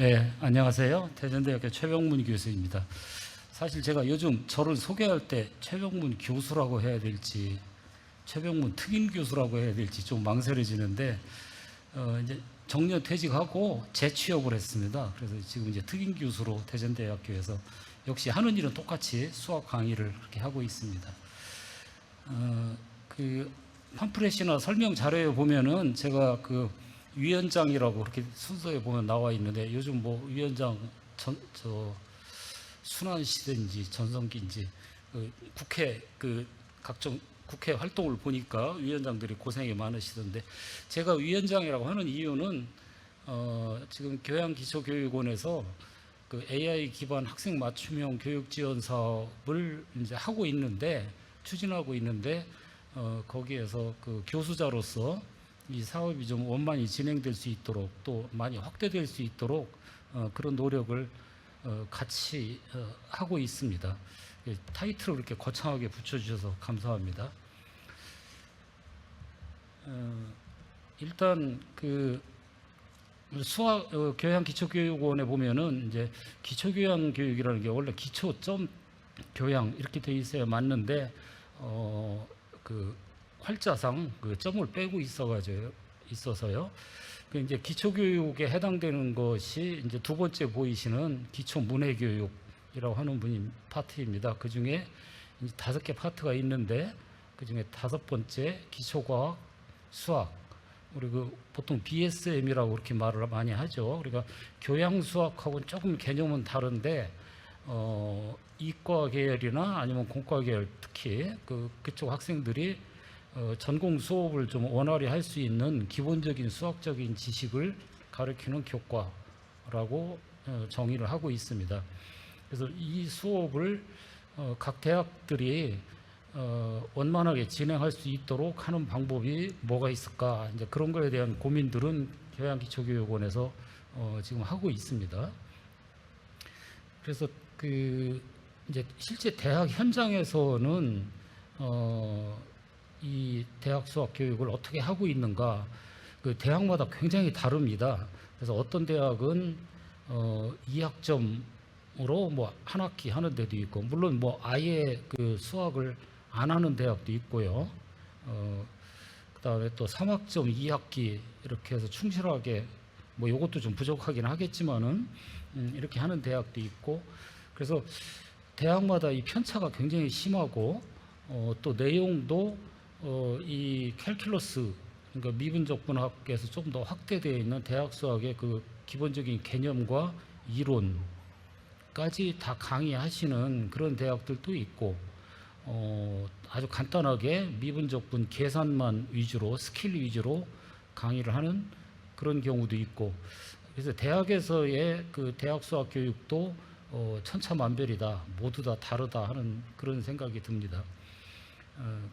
네, 안녕하세요. 대전대학교 최병문 교수입니다. 사실 제가 요즘 저를 소개할 때 최병문 교수라고 해야 될지 최병문 특임 교수라고 해야 될지 좀 망설여지는데 이제 정년 퇴직하고 재취업을 했습니다. 그래서 지금 이제 특임 교수로 대전대학교에서 역시 하는 일은 똑같이 수학 강의를 그렇게 하고 있습니다. 그 팜프렛이나 설명 자료에 보면은 제가 그 위원장이라고 그렇게 순서에 보면 나와 있는데 요즘 뭐 위원장 순환 시대인지 전성기인지 국회 각종 국회 활동을 보니까 위원장들이 고생이 많으시던데 제가 위원장이라고 하는 이유는 지금 교양기초교육원에서 그 AI 기반 학생 맞춤형 교육 지원 사업을 이제 하고 있는데 추진하고 있는데 거기에서 그 교수자로서 이 사업이 좀 원만히 진행될 수 있도록 또 많이 확대될 수 있도록 그런 노력을 같이 하고 있습니다. 타이틀을 이렇게 거창하게 붙여주셔서 감사합니다. 일단 그 수학 교양기초교육원에 보면은 이제 기초교양교육이라는 게 원래 기초점 교양 이렇게 돼 있어야 맞는데 그 활자상 그 점을 빼고 있어서요. 그 이제 기초교육에 해당되는 것이 이제 두 번째 보이시는 기초문해교육이라고 하는 분이 파트입니다. 그 중에 5개 파트가 있는데 그 중에 5번째 기초과학, 수학. 우리 그 보통 BSM이라고 그렇게 말을 많이 하죠. 그러니까 교양 수학하고는 조금 개념은 다른데 이과 계열이나 아니면 공과 계열 특히 그쪽 학생들이 전공 수업을 좀 원활히 할 수 있는 기본적인 수학적인 지식을 가르치는 교과라고 정의를 하고 있습니다. 그래서 이 수업을 각 대학들이 원만하게 진행할 수 있도록 하는 방법이 뭐가 있을까? 이제 그런 거에 대한 고민들은 교양기초교육원에서 지금 하고 있습니다. 그래서 그 이제 실제 대학 현장에서는 이 대학 수학 교육을 어떻게 하고 있는가? 그 대학마다 굉장히 다릅니다. 그래서 어떤 대학은 2학점으로 뭐 한 학기 하는 데도 있고, 물론 뭐 아예 그 수학을 안 하는 대학도 있고요. 그다음에 또 3학점 2학기 이렇게 해서 충실하게 뭐 이것도 좀 부족하긴 하겠지만은 이렇게 하는 대학도 있고, 그래서 대학마다 이 편차가 굉장히 심하고 또 내용도 이 캘큘러스 그러니까 미분적분학에서 조금 더 확대되어 있는 대학 수학의 그 기본적인 개념과 이론까지 다 강의하시는 그런 대학들도 있고 아주 간단하게 미분적분 계산만 위주로 스킬 위주로 강의를 하는 그런 경우도 있고 그래서 대학에서의 그 대학 수학 교육도 천차만별이다 모두 다 다르다 하는 그런 생각이 듭니다.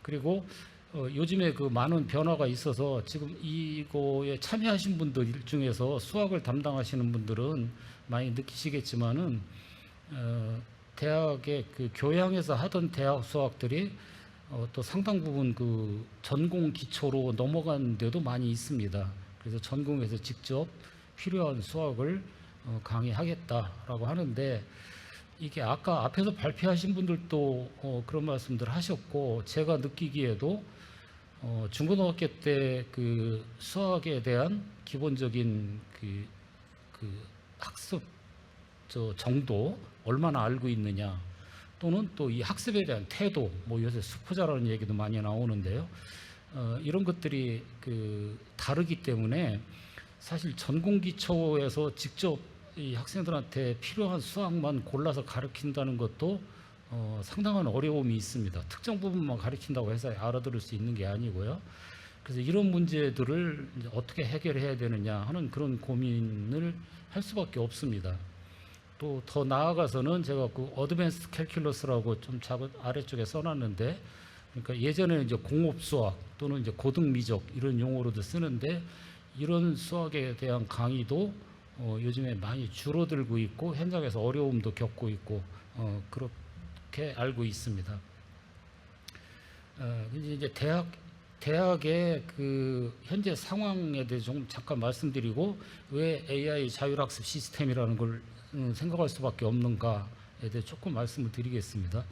그리고 요즘에 그 많은 변화가 있어서 지금 이거에 참여하신 분들 중에서 수학을 담당하시는 분들은 많이 느끼시겠지만은 대학의 그 교양에서 하던 대학 수학들이 또 상당 부분 그 전공 기초로 넘어간 데도 많이 있습니다. 그래서 전공에서 직접 필요한 수학을 강의하겠다라고 하는데 이게 아까 앞에서 발표하신 분들도 그런 말씀들 하셨고 제가 느끼기에도 중고등학교 때 그 수학에 대한 기본적인 그 학습 정도 얼마나 알고 있느냐 또는 또 이 학습에 대한 태도 뭐 요새 수포자라는 얘기도 많이 나오는데요. 이런 것들이 그 다르기 때문에 사실 전공 기초에서 직접 이 학생들한테 필요한 수학만 골라서 가르친다는 것도 상당한 어려움이 있습니다. 특정 부분만 가르친다고 해서 알아들을 수 있는 게 아니고요. 그래서 이런 문제들을 이제 어떻게 해결해야 되느냐 하는 그런 고민을 할 수밖에 없습니다. 또 더 나아가서는 제가 그 어드밴스드 캘큘러스라고 좀 아래쪽에 써놨는데 그러니까 예전에는 이제 공업 수학 또는 이제 고등 미적 이런 용어로도 쓰는데 이런 수학에 대한 강의도 요즘에 많이 줄어들고 있고 현장에서 어려움도 겪고 있고 그렇게 알고 있습니다. 이제 대학 대학의 그 현재 상황에 대해 좀 잠깐 말씀드리고 왜 AI 자율학습 시스템이라는 걸 생각할 수밖에 없는가에 대해 조금 말씀을 드리겠습니다.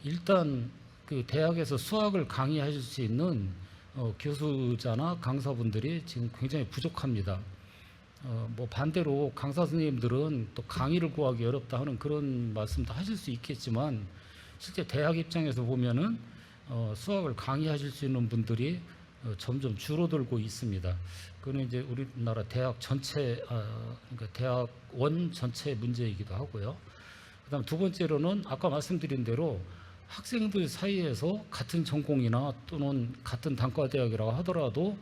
일단 그 대학에서 수학을 강의하실 수 있는 교수자나 강사분들이 지금 굉장히 부족합니다. 뭐 반대로 강사 선생님들은 또 강의를 구하기 어렵다 하는 그런 말씀도 하실 수 있겠지만 실제 대학 입장에서 보면은 수학을 강의하실 수 있는 분들이 점점 줄어들고 있습니다. 그는 이제 우리나라 대학 전체, 그러니까 대학원 전체 문제이기도 하고요. 그다음 두 번째로는 아까 말씀드린 대로 학생들 사이에서 같은 전공이나 또는 같은 단과대학이라고 하더라도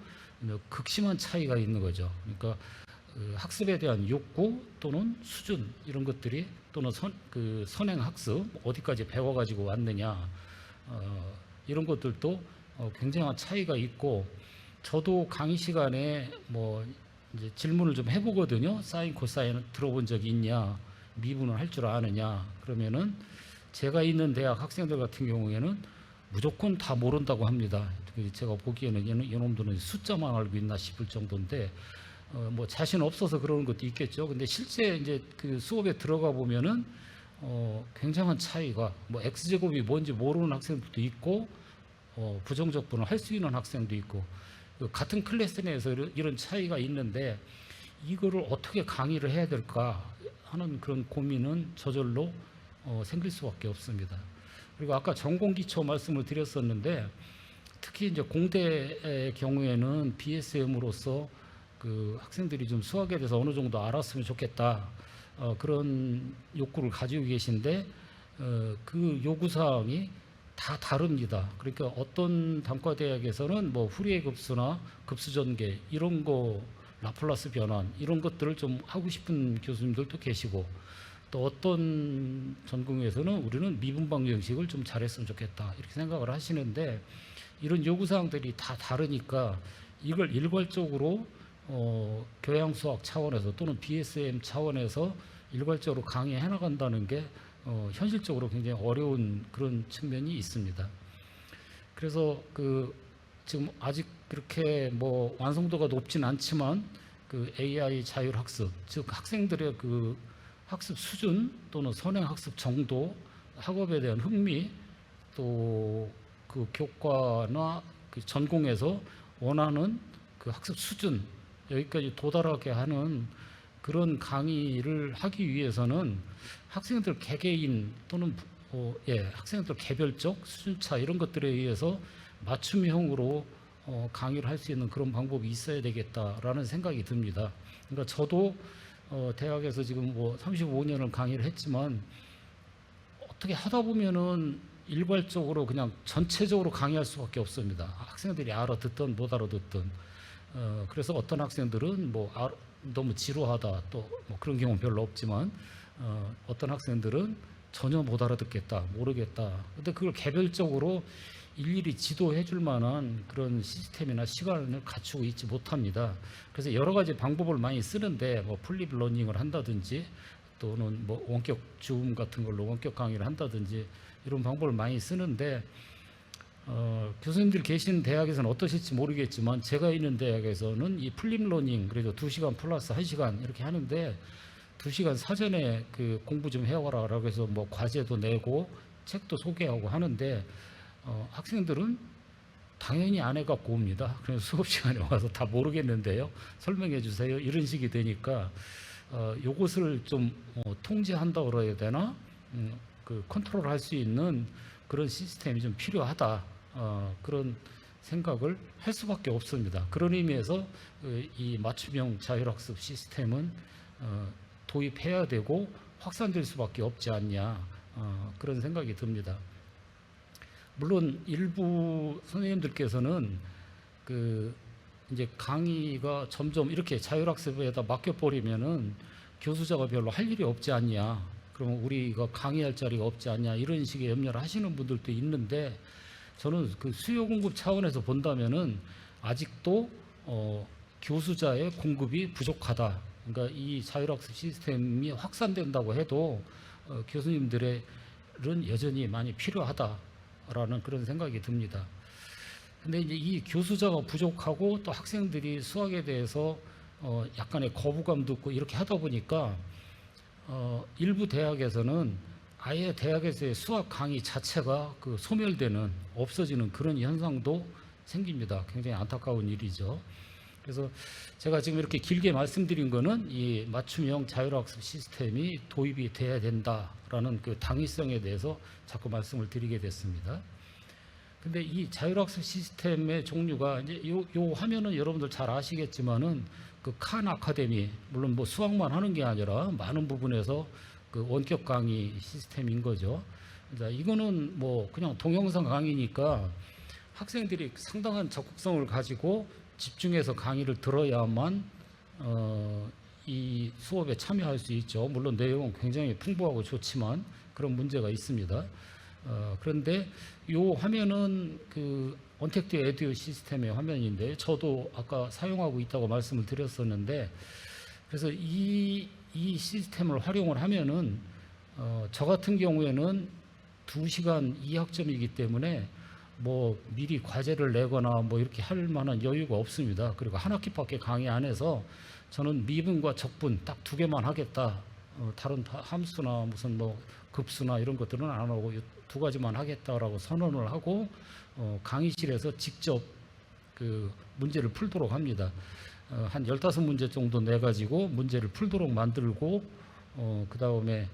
극심한 차이가 있는 거죠. 그러니까 학습에 대한 욕구 또는 수준 이런 것들이 또는 선행 학습 어디까지 배워가지고 왔느냐 이런 것들도 굉장한 차이가 있고 저도 강의 시간에 뭐 이제 질문을 좀 해보거든요. 사인 코사인 들어본 적이 있냐, 미분을 할 줄 아느냐 그러면은 제가 있는 대학 학생들 같은 경우에는 무조건 다 모른다고 합니다. 제가 보기에는 이놈들은 숫자만 알고 있나 싶을 정도인데 뭐 자신 없어서 그러는 것도 있겠죠. 근데 실제 이제 그 수업에 들어가 보면은 굉장한 차이가 뭐 x제곱이 뭔지 모르는 학생들도 있고 부정적분을 할 수 있는 학생도 있고 같은 클래스 내에서 이런 차이가 있는데 이거를 어떻게 강의를 해야 될까 하는 그런 고민은 저절로 생길 수밖에 없습니다. 그리고 아까 전공기초 말씀을 드렸었는데 특히 이제 공대의 경우에는 BSM으로서 그 학생들이 좀 수학에 대해서 어느 정도 알았으면 좋겠다 그런 욕구를 가지고 계신데 그 요구사항이 다 다릅니다. 그러니까 어떤 단과대학에서는 뭐 후리에 급수나 급수전개 이런 거 라플라스 변환 이런 것들을 좀 하고 싶은 교수님들도 계시고 또 어떤 전공에서는 우리는 미분방 형식을 좀 잘했으면 좋겠다 이렇게 생각을 하시는데 이런 요구사항들이 다 다르니까 이걸 일괄적으로 교양수학 차원에서 또는 BSM 차원에서 일괄적으로 강의해 나간다는 게 현실적으로 굉장히 어려운 그런 측면이 있습니다. 그래서 지금 아직 그렇게 뭐 완성도가 높진 않지만 그 AI 자율학습, 즉 학생들의 그 학습 수준 또는 선행 학습 정도, 학업에 대한 흥미, 또 그 교과나 그 전공에서 원하는 그 학습 수준 여기까지 도달하게 하는 그런 강의를 하기 위해서는 학생들 개개인 또는 학생들 개별적 수준차 이런 것들에 의해서 맞춤형으로 강의를 할 수 있는 그런 방법이 있어야 되겠다라는 생각이 듭니다. 그러니까 저도 대학에서 지금 뭐 35년을 강의를 했지만 어떻게 하다 보면은 일괄적으로 그냥 전체적으로 강의할 수밖에 없습니다. 학생들이 알아듣든 못 알아듣든 그래서 어떤 학생들은 뭐 너무 지루하다 또 뭐 그런 경우는 별로 없지만 어떤 학생들은 전혀 못 알아듣겠다 모르겠다. 근데 그걸 개별적으로 일일이 지도해 줄 만한 그런 시스템이나 시간을 갖추고 있지 못합니다. 그래서 여러 가지 방법을 많이 쓰는데 뭐 플립 러닝을 한다든지 또는 뭐 원격 줌 같은 걸로 원격 강의를 한다든지 이런 방법을 많이 쓰는데 교수님들 계신 대학에서는 어떠실지 모르겠지만 제가 있는 대학에서는 이 플립 러닝 그래도 2시간 플러스 1시간 이렇게 하는데 2시간 사전에 그 공부 좀 해와라라고 해서 뭐 과제도 내고 책도 소개하고 하는데 학생들은 당연히 안 해갖고 옵니다. 그래서 수업 시간에 와서 다 모르겠는데요. 설명해 주세요. 이런 식이 되니까 요것을 좀 통제한다고 그래야 되나? 그 컨트롤 할 수 있는 그런 시스템이 좀 필요하다. 그런 생각을 할 수밖에 없습니다. 그런 의미에서 이 맞춤형 자율학습 시스템은 도입해야 되고 확산될 수밖에 없지 않냐. 그런 생각이 듭니다. 물론 일부 선생님들께서는 이제 강의가 점점 이렇게 자율학습에다 맡겨버리면은 교수자가 별로 할 일이 없지 않냐. 그러면 우리가 강의할 자리가 없지 않냐. 이런 식의 염려를 하시는 분들도 있는데 저는 그 수요 공급 차원에서 본다면은 아직도 교수자의 공급이 부족하다. 그러니까 이 자율학습 시스템이 확산된다고 해도 교수님들은 여전히 많이 필요하다라는 그런 생각이 듭니다. 근데 이제 이 교수자가 부족하고 또 학생들이 수학에 대해서 약간의 거부감도 있고 이렇게 하다 보니까 일부 대학에서는 아예 대학에서의 수학 강의 자체가 그 소멸되는, 없어지는 그런 현상도 생깁니다. 굉장히 안타까운 일이죠. 그래서 제가 지금 이렇게 길게 말씀드린 거는 이 맞춤형 자율학습 시스템이 도입이 돼야 된다라는 그 당위성에 대해서 자꾸 말씀을 드리게 됐습니다. 근데 이 자율학습 시스템의 종류가 이제 요 화면은 여러분들 잘 아시겠지만은 그 칸 아카데미, 물론 뭐 수학만 하는 게 아니라 많은 부분에서 그 원격 강의 시스템인 거죠. 자, 이거는 뭐 그냥 동영상 강의니까 학생들이 상당한 적극성을 가지고 집중해서 강의를 들어야만 이 수업에 참여할 수 있죠. 물론 내용은 굉장히 풍부하고 좋지만 그런 문제가 있습니다. 그런데 이 화면은 그 언택트 에듀 시스템의 화면인데 저도 아까 사용하고 있다고 말씀을 드렸었는데, 그래서 이 시스템을 활용을 하면은 저 같은 경우에는 2시간 2학점이기 때문에 뭐 미리 과제를 내거나 뭐 이렇게 할 만한 여유가 없습니다. 그리고 한 학기밖에 강의 안 해서 저는 미분과 적분 딱 2개만 하겠다. 다른 함수나 무슨 뭐 급수나 이런 것들은 안 하고 2가지만 하겠다라고 선언을 하고 강의실에서 직접 그 문제를 풀도록 합니다. 한 15문제 정도 내가지고 문제를 풀도록 만들고 그 다음에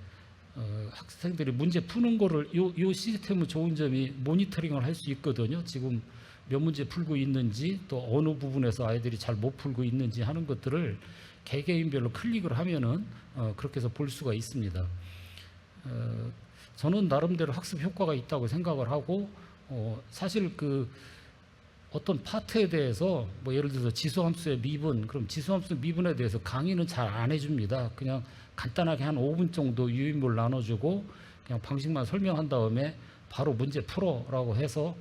학생들이 문제 푸는 거를 요 시스템의 좋은 점이 모니터링을 할 수 있거든요. 지금 몇 문제 풀고 있는지, 또 어느 부분에서 아이들이 잘 못 풀고 있는지 하는 것들을 개개인별로 클릭을 하면은 그렇게 해서 볼 수가 있습니다. 저는 나름대로 학습 효과가 있다고 생각을 하고, 사실 그 어떤 파트에 대해서 뭐 예를 들어서 지수함수의 미분, 그럼 지수함수 미분에 대해서 강의는 잘 안 해줍니다. 그냥 간단하게 한 5분 정도 유인물 나눠주고 그냥 방식만 설명한 다음에 바로 문제 풀어라고 해서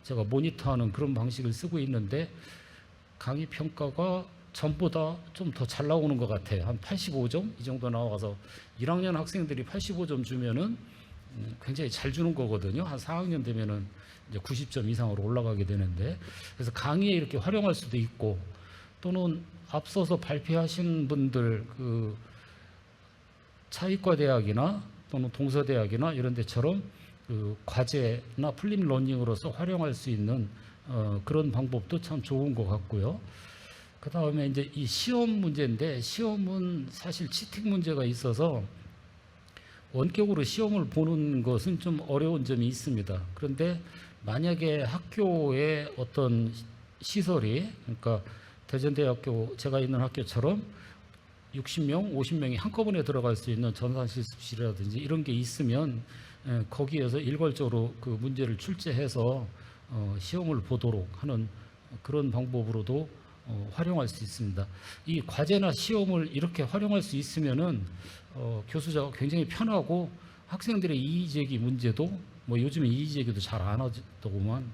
제가 모니터하는 그런 방식을 쓰고 있는데, 강의 평가가 전보다 좀 더 잘 나오는 것 같아요. 한 85점 이 정도 나와서 1학년 학생들이 85점 주면은 굉장히 잘 주는 거거든요. 한 4학년 되면은 이제 90점 이상으로 올라가게 되는데, 그래서 강의에 이렇게 활용할 수도 있고, 또는 앞서서 발표하신 분들 그 차이과대학이나 또는 동서대학이나 이런 데처럼 그 과제나 플립 러닝으로서 활용할 수 있는 그런 방법도 참 좋은 것 같고요. 그 다음에 이제 이 시험 문제인데, 시험은 사실 치팅 문제가 있어서 원격으로 시험을 보는 것은 좀 어려운 점이 있습니다. 그런데 만약에 학교의 어떤 시설이, 그러니까 대전대학교 제가 있는 학교처럼 60명, 50명이 한꺼번에 들어갈 수 있는 전산실습실이라든지 이런 게 있으면 거기에서 일괄적으로 그 문제를 출제해서 시험을 보도록 하는 그런 방법으로도 활용할 수 있습니다. 이 과제나 시험을 이렇게 활용할 수 있으면은 교수자가 굉장히 편하고, 학생들의 이의제기 문제도 뭐 요즘에 이의제기도 잘 안 하더구만,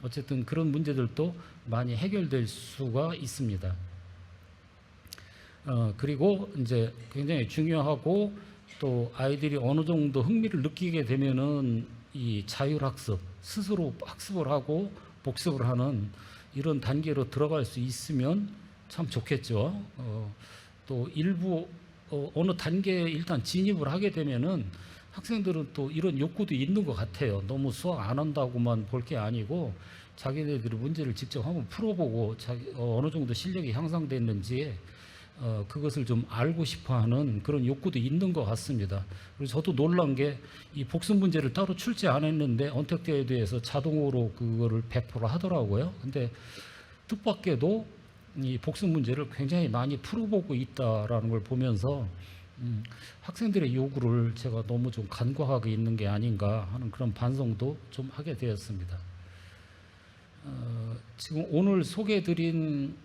어쨌든 그런 문제들도 많이 해결될 수가 있습니다. 그리고 이제 굉장히 중요하고, 또 아이들이 어느 정도 흥미를 느끼게 되면은 이 자율학습, 스스로 학습을 하고 복습을 하는 이런 단계로 들어갈 수 있으면 참 좋겠죠. 또 일부 어느 단계에 일단 진입을 하게 되면은 학생들은 또 이런 욕구도 있는 것 같아요. 너무 수학 안 한다고만 볼 게 아니고 자기네들이 문제를 직접 한번 풀어보고 어느 정도 실력이 향상됐는지 그것을 좀 알고 싶어하는 그런 욕구도 있는 것 같습니다. 그리고 저도 놀란 게 이 복습 문제를 따로 출제 안 했는데 언택트에 대해서 자동으로 그거를 배포를 하더라고요. 근데 뜻밖에도 이 복습 문제를 굉장히 많이 풀어보고 있다라는 걸 보면서 학생들의 요구를 제가 너무 좀 간과하고 있는 게 아닌가 하는 그런 반성도 좀 하게 되었습니다. 지금 오늘 소개해드린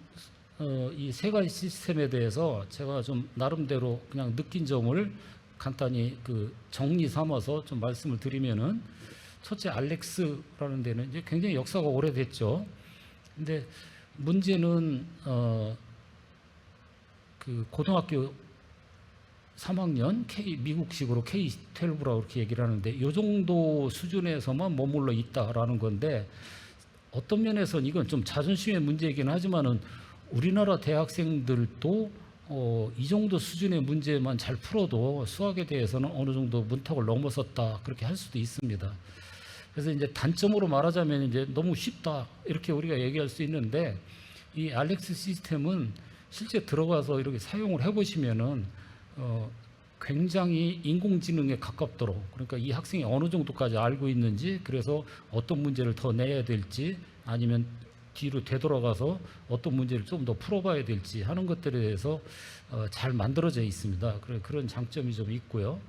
이 3가지 시스템에 대해서 제가 좀 나름대로 그냥 느낀 점을 간단히 그 정리 삼아서 좀 말씀을 드리면은, 첫째, 알렉스라는 데는 이제 굉장히 역사가 오래됐죠. 근데 문제는 그 고등학교 3학년 미국식으로 K-12라고 이렇게 얘기를 하는데, 이 정도 수준에서만 머물러 있다라는 건데, 어떤 면에서는 이건 좀 자존심의 문제이긴 하지만은 우리나라 대학생들도 이 정도 수준의 문제만 잘 풀어도 수학에 대해서는 어느 정도 문턱을 넘어섰다 그렇게 할 수도 있습니다. 그래서 이제 단점으로 말하자면 이제 너무 쉽다 이렇게 우리가 얘기할 수 있는데, 이 알렉스 시스템은 실제 들어가서 이렇게 사용을 해보시면은 굉장히 인공지능에 가깝도록, 그러니까 이 학생이 어느 정도까지 알고 있는지, 그래서 어떤 문제를 더 내야 될지 아니면 뒤로 되돌아가서 어떤 문제를 좀 더 풀어봐야 될지 하는 것들에 대해서 잘 만들어져 있습니다. 그런 장점이 좀 있고요.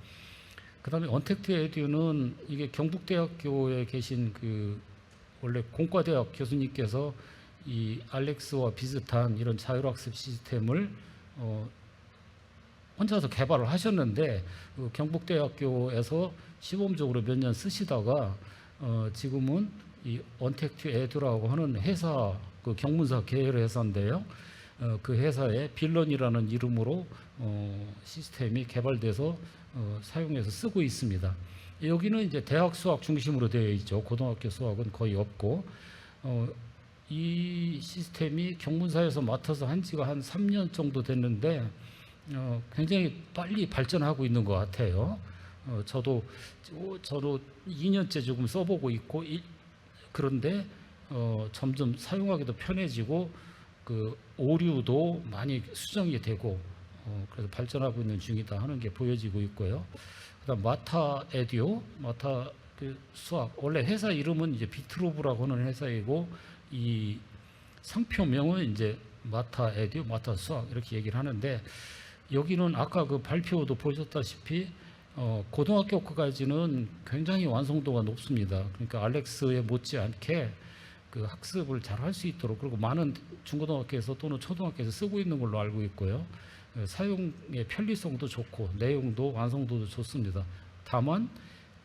그다음에 언택트 에듀는 이게 경북대학교에 계신 그 원래 공과대학 교수님께서 이 알렉스와 비슷한 이런 자율학습 시스템을 혼자서 개발을 하셨는데, 그 경북대학교에서 시범적으로 몇 년 쓰시다가 지금은 이 언택트 에듀라고 하는 회사, 그 경문사 계열 회사인데요. 그 회사에 빌런이라는 이름으로 시스템이 개발돼서 사용해서 쓰고 있습니다. 여기는 이제 대학 수학 중심으로 되어 있죠. 고등학교 수학은 거의 없고, 이 시스템이 경문사에서 맡아서 한 지가 한 3년 정도 됐는데 굉장히 빨리 발전하고 있는 것 같아요. 저도 2년째 조금 써보고 있고, 그런데 점점 사용하기도 편해지고 그 오류도 많이 수정이 되고 그래서 발전하고 있는 중이다 하는 게 보여지고 있고요. 그다음 마타 에듀, 마타 그 수학, 원래 회사 이름은 이제 비트로브라고 하는 회사이고, 이 상표명은 이제 마타 에듀, 마타 수학 이렇게 얘기를 하는데, 여기는 아까 그 발표도 보셨다시피 고등학교까지는 굉장히 완성도가 높습니다. 그러니까 알렉스에 못지않게 그 학습을 잘 할 수 있도록, 그리고 많은 중고등학교에서 또는 초등학교에서 쓰고 있는 걸로 알고 있고요. 사용의 편리성도 좋고 내용도 완성도도 좋습니다. 다만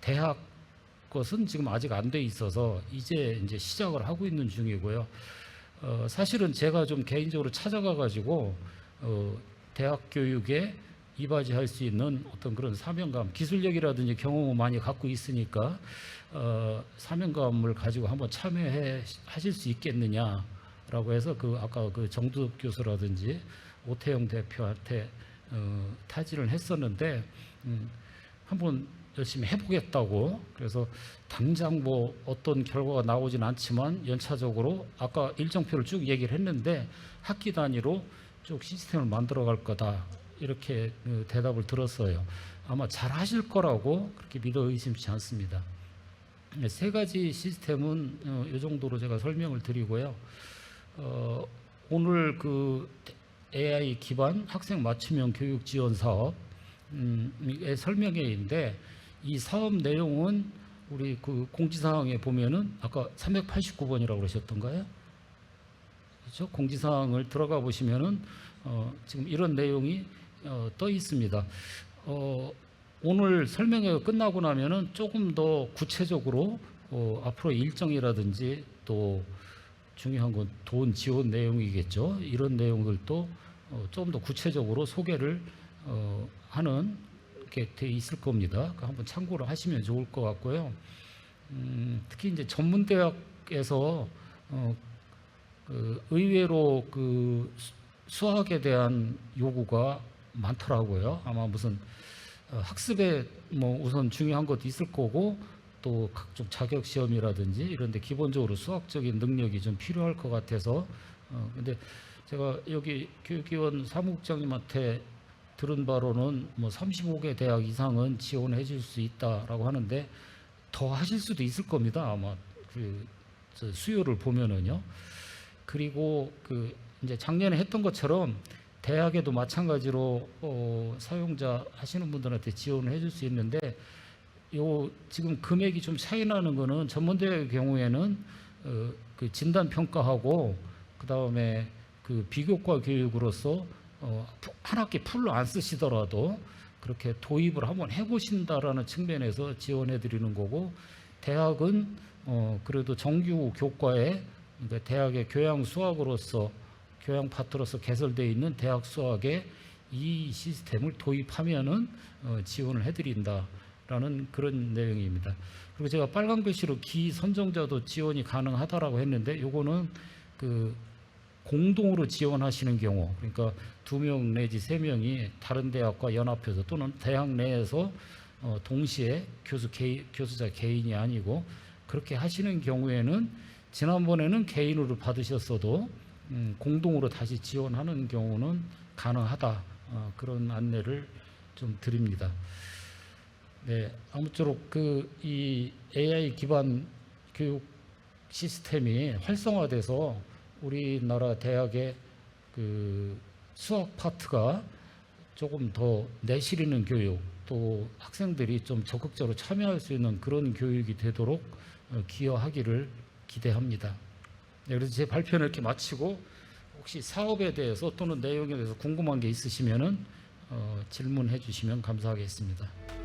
대학 것은 지금 아직 안 돼 있어서 이제 시작을 하고 있는 중이고요. 사실은 제가 좀 개인적으로 찾아가 가지고 대학 교육에 이바지할 수 있는 어떤 그런 사명감, 기술력이라든지 경험을 많이 갖고 있으니까 사명감을 가지고 한번 참여해 하실 수 있겠느냐라고 해서 아까 그 정두엽 교수라든지 오태영 대표한테 타진을 했었는데 한번 열심히 해보겠다고. 그래서 당장 뭐 어떤 결과가 나오진 않지만 연차적으로 아까 일정표를 쭉 얘기를 했는데 학기 단위로 쭉 시스템을 만들어 갈 거다 이렇게 대답을 들었어요. 아마 잘 하실 거라고 그렇게 믿어 의심치 않습니다. 세 가지 시스템은 이 정도로 제가 설명을 드리고요. 오늘 그 AI 기반 학생 맞춤형 교육 지원 사업의 설명회인데, 이 사업 내용은 우리 그 공지사항에 보면은 아까 389번이라고 그러셨던가요? 그렇죠? 공지사항을 들어가 보시면은 지금 이런 내용이 떠 있습니다. 오늘 설명회가 끝나고 나면은 조금 더 구체적으로 앞으로 일정이라든지 또 중요한 건 돈 지원 내용이겠죠. 이런 내용들도 좀 더 구체적으로 소개를 하는 게 돼 있을 겁니다. 한번 참고를 하시면 좋을 것 같고요. 특히 이제 전문대학에서 의외로 그 수학에 대한 요구가 많더라고요. 아마 무슨 학습에 뭐 우선 중요한 것도 있을 거고, 또 각종 자격 시험이라든지 이런 데 기본적으로 수학적인 능력이 좀 필요할 것 같아서 근데 제가 여기 교육위원 사무국장님한테 들은 바로는 뭐 35개 대학 이상은 지원해 줄 수 있다라고 하는데 더 하실 수도 있을 겁니다. 아마 그 수요를 보면은요. 그리고 그 이제 작년에 했던 것처럼 대학에도 마찬가지로 사용자 하시는 분들한테 지원을 해줄 수 있는데, 요 지금 금액이 좀 차이 나는 거는 전문대의 경우에는 그 진단 평가하고 그 다음에 그 비교과 교육으로서 한 학기 풀로 안 쓰시더라도 그렇게 도입을 한번 해보신다라는 측면에서 지원해 드리는 거고, 대학은 그래도 정규 교과에, 그러니까 대학의 교양 수학으로서 교양 파트로서 개설되어 있는 대학 수학에 이 시스템을 도입하면은 지원을 해드린다. 라는 그런 내용입니다. 그리고 제가 빨간 글씨로 기 선정자도 지원이 가능하다라고 했는데 요거는 그 공동으로 지원하시는 경우, 그러니까 2명 내지 3명이 다른 대학과 연합해서 또는 대학 내에서 동시에 교수자 개인이 아니고 그렇게 하시는 경우에는 지난번에는 개인으로 받으셨어도 공동으로 다시 지원하는 경우는 가능하다. 그런 안내를 좀 드립니다. 네, 아무쪼록 이 AI 기반 교육 시스템이 활성화돼서 우리나라 대학의 수학 파트가 조금 더 내실 있는 교육, 또 학생들이 좀 적극적으로 참여할 수 있는 그런 교육이 되도록 기여하기를 기대합니다. 네, 그래서 제 발표는 이렇게 마치고 혹시 사업에 대해서 또는 내용에 대해서 궁금한 게 있으시면은 질문해 주시면 감사하겠습니다.